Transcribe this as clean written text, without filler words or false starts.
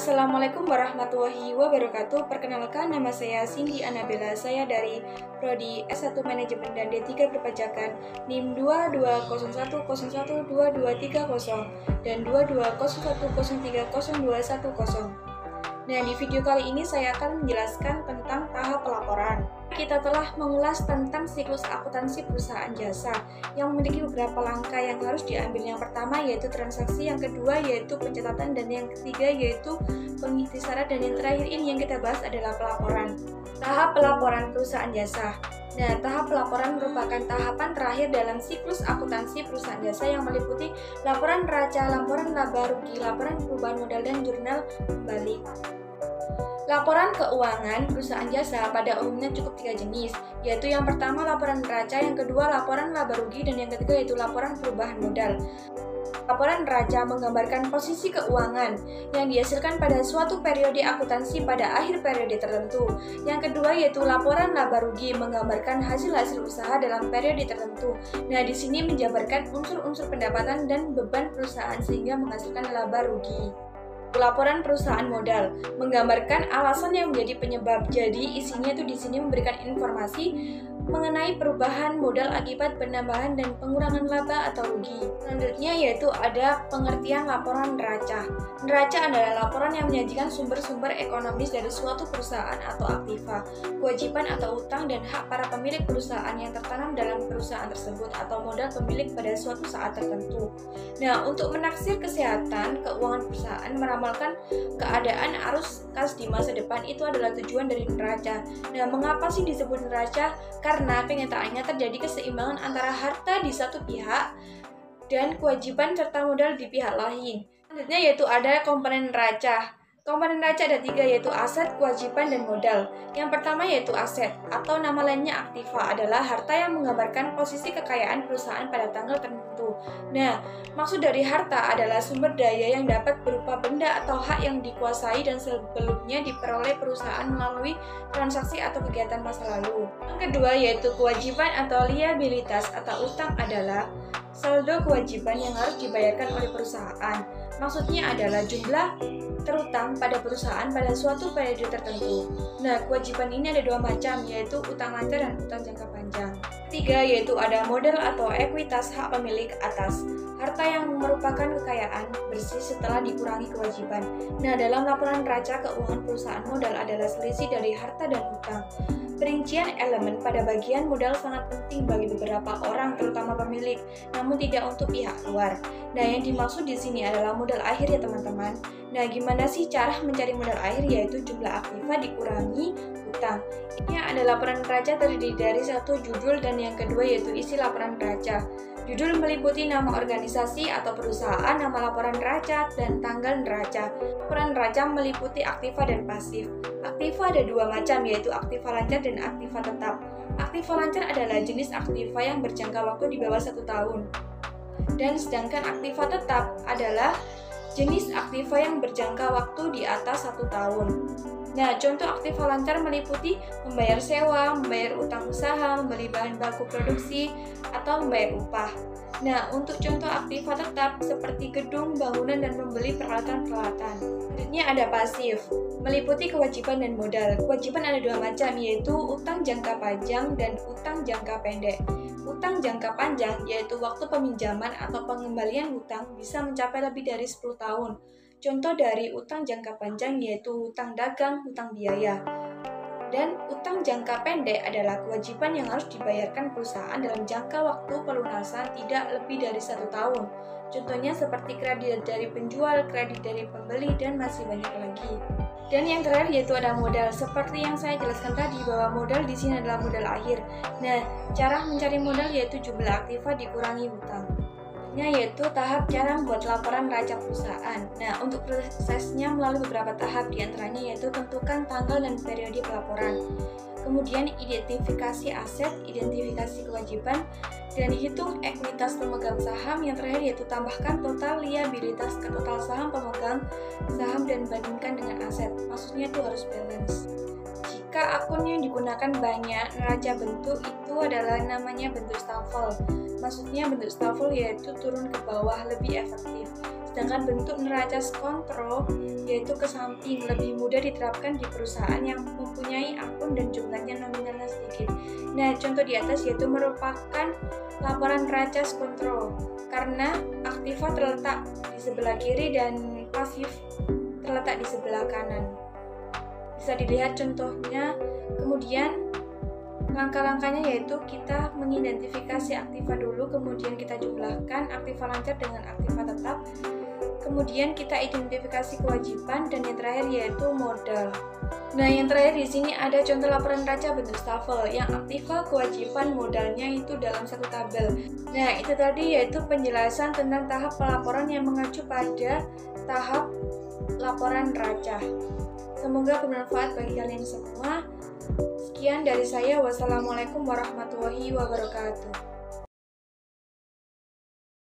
Assalamualaikum warahmatullahi wabarakatuh. Perkenalkan, nama saya Cindy Anabella. Saya dari Prodi S1 Manajemen dan D3 Perpajakan NIM 2201012230 dan 2201030210. Nah, di video kali ini saya akan menjelaskan tentang tahap pelaporan. Kita telah mengulas tentang siklus akuntansi perusahaan jasa yang memiliki beberapa langkah yang harus diambil. Yang pertama yaitu transaksi, yang kedua yaitu pencatatan, dan yang ketiga yaitu pengikhtisaran, dan yang terakhir ini yang kita bahas adalah pelaporan. Tahap pelaporan perusahaan jasa. Nah, tahap pelaporan merupakan tahapan terakhir dalam siklus akuntansi perusahaan jasa yang meliputi laporan neraca, laporan laba rugi, laporan perubahan modal, dan jurnal balik. Laporan keuangan perusahaan jasa pada umumnya cukup 3 jenis, yaitu yang pertama laporan neraca, yang kedua laporan laba rugi, dan yang ketiga yaitu laporan perubahan modal. Laporan neraca menggambarkan posisi keuangan yang dihasilkan pada suatu periode akuntansi pada akhir periode tertentu. Yang kedua yaitu laporan laba rugi menggambarkan hasil-hasil usaha dalam periode tertentu. Nah, di sini menjabarkan unsur-unsur pendapatan dan beban perusahaan sehingga menghasilkan laba rugi. Laporan perusahaan modal menggambarkan alasan yang menjadi penyebab. Jadi isinya itu di sini memberikan informasi mengenai perubahan modal akibat penambahan dan pengurangan laba atau rugi. Selanjutnya yaitu ada pengertian laporan neraca. Neraca adalah laporan yang menyajikan sumber-sumber ekonomis dari suatu perusahaan atau aktiva, kewajiban atau utang dan hak para pemilik perusahaan yang tertanam dalam perusahaan tersebut atau modal pemilik pada suatu saat tertentu. Nah, untuk menaksir kesehatan keuangan perusahaan, meramalkan keadaan arus kas di masa depan, itu adalah tujuan dari neraca. Nah, mengapa sih disebut neraca? Karena kenyataannya terjadi keseimbangan antara harta di satu pihak dan kewajiban serta modal di pihak lain. Selanjutnya yaitu ada komponen neraca. Komponen neraca ada 3, yaitu aset, kewajiban, dan modal. Yang pertama yaitu aset, atau nama lainnya aktiva, adalah harta yang menggambarkan posisi kekayaan perusahaan pada tanggal tertentu. Nah, maksud dari harta adalah sumber daya yang dapat berupa benda atau hak yang dikuasai dan sebelumnya diperoleh perusahaan melalui transaksi atau kegiatan masa lalu. Yang kedua yaitu kewajiban atau liabilitas atau utang, adalah saldo kewajiban yang harus dibayarkan oleh perusahaan. Maksudnya adalah jumlah terutang pada perusahaan pada suatu periode tertentu. Nah, kewajiban ini ada 2 macam, yaitu utang lancar dan utang jangka panjang. Ketiga yaitu ada modal atau ekuitas hak pemilik atas harta yang merupakan kekayaan bersih setelah dikurangi kewajiban. Nah, dalam laporan neraca keuangan perusahaan modal adalah selisih dari harta dan utang. Perincian elemen pada bagian modal sangat penting bagi beberapa orang, terutama pemilik, namun tidak untuk pihak luar. Nah, yang dimaksud di sini adalah modal akhir ya teman-teman. Nah, gimana sih cara mencari modal akhir? Yaitu jumlah aktiva dikurangi utang. Ini ada laporan neraca terdiri dari satu judul dan yang kedua yaitu isi laporan neraca. Judul meliputi nama organisasi atau perusahaan, nama laporan neraca, dan tanggal neraca. Laporan neraca meliputi aktiva dan pasif. Aktiva ada 2 macam, yaitu aktiva lancar dan aktiva tetap. Aktiva lancar adalah jenis aktiva yang berjangka waktu di bawah 1 tahun. Dan sedangkan aktiva tetap adalah jenis aktiva yang berjangka waktu di atas 1 tahun. Nah, contoh aktiva lancar meliputi membayar sewa, membayar utang usaha, membeli bahan baku produksi, atau membayar upah. Nah, untuk contoh aktiva tetap seperti gedung, bangunan, dan membeli peralatan-peralatan. Selanjutnya ada pasif, meliputi kewajiban dan modal. Kewajiban ada 2 macam, yaitu utang jangka panjang dan utang jangka pendek. Utang jangka panjang yaitu waktu peminjaman atau pengembalian hutang bisa mencapai lebih dari 10 tahun. Contoh dari utang jangka panjang yaitu hutang dagang, hutang biaya. Dan utang jangka pendek adalah kewajiban yang harus dibayarkan perusahaan dalam jangka waktu pelunasan tidak lebih dari 1 tahun. Contohnya seperti kredit dari penjual, kredit dari pembeli, dan masih banyak lagi. Dan yang terakhir yaitu ada modal. Seperti yang saya jelaskan tadi bahwa modal di sini adalah modal akhir. Nah, cara mencari modal yaitu jumlah aktiva dikurangi hutang. Yaitu tahap cara membuat laporan neraca perusahaan. Nah, untuk prosesnya melalui beberapa tahap, diantaranya yaitu tentukan tanggal dan periode pelaporan. Kemudian identifikasi aset, identifikasi kewajiban, dan hitung ekuitas pemegang saham. Yang terakhir yaitu tambahkan total liabilitas ke total saham pemegang saham dan bandingkan dengan aset. Maksudnya itu harus balance. Jika akun yang digunakan banyak neraca bentuk, itu adalah namanya bentuk stafel. Maksudnya bentuk stafel yaitu turun ke bawah, lebih efektif. Sedangkan bentuk neracas kontrol yaitu ke samping, lebih mudah diterapkan di perusahaan yang mempunyai akun dan jumlahnya nominalnya sedikit. Nah, contoh di atas yaitu merupakan laporan neracas kontrol karena aktiva terletak di sebelah kiri dan pasif terletak di sebelah kanan. Bisa dilihat contohnya. Kemudian langkah-langkahnya yaitu kita mengidentifikasi aktiva dulu, kemudian kita jumlahkan aktiva lancar dengan aktiva tetap, kemudian kita identifikasi kewajiban, dan yang terakhir yaitu modal. Nah, yang terakhir di sini ada contoh laporan neraca bentuk stafel yang aktiva, kewajiban, modalnya itu dalam satu tabel. Nah, itu tadi yaitu penjelasan tentang tahap pelaporan yang mengacu pada tahap laporan neraca. Semoga bermanfaat bagi kalian semua. Sekian dari saya. Wassalamualaikum warahmatullahi wabarakatuh.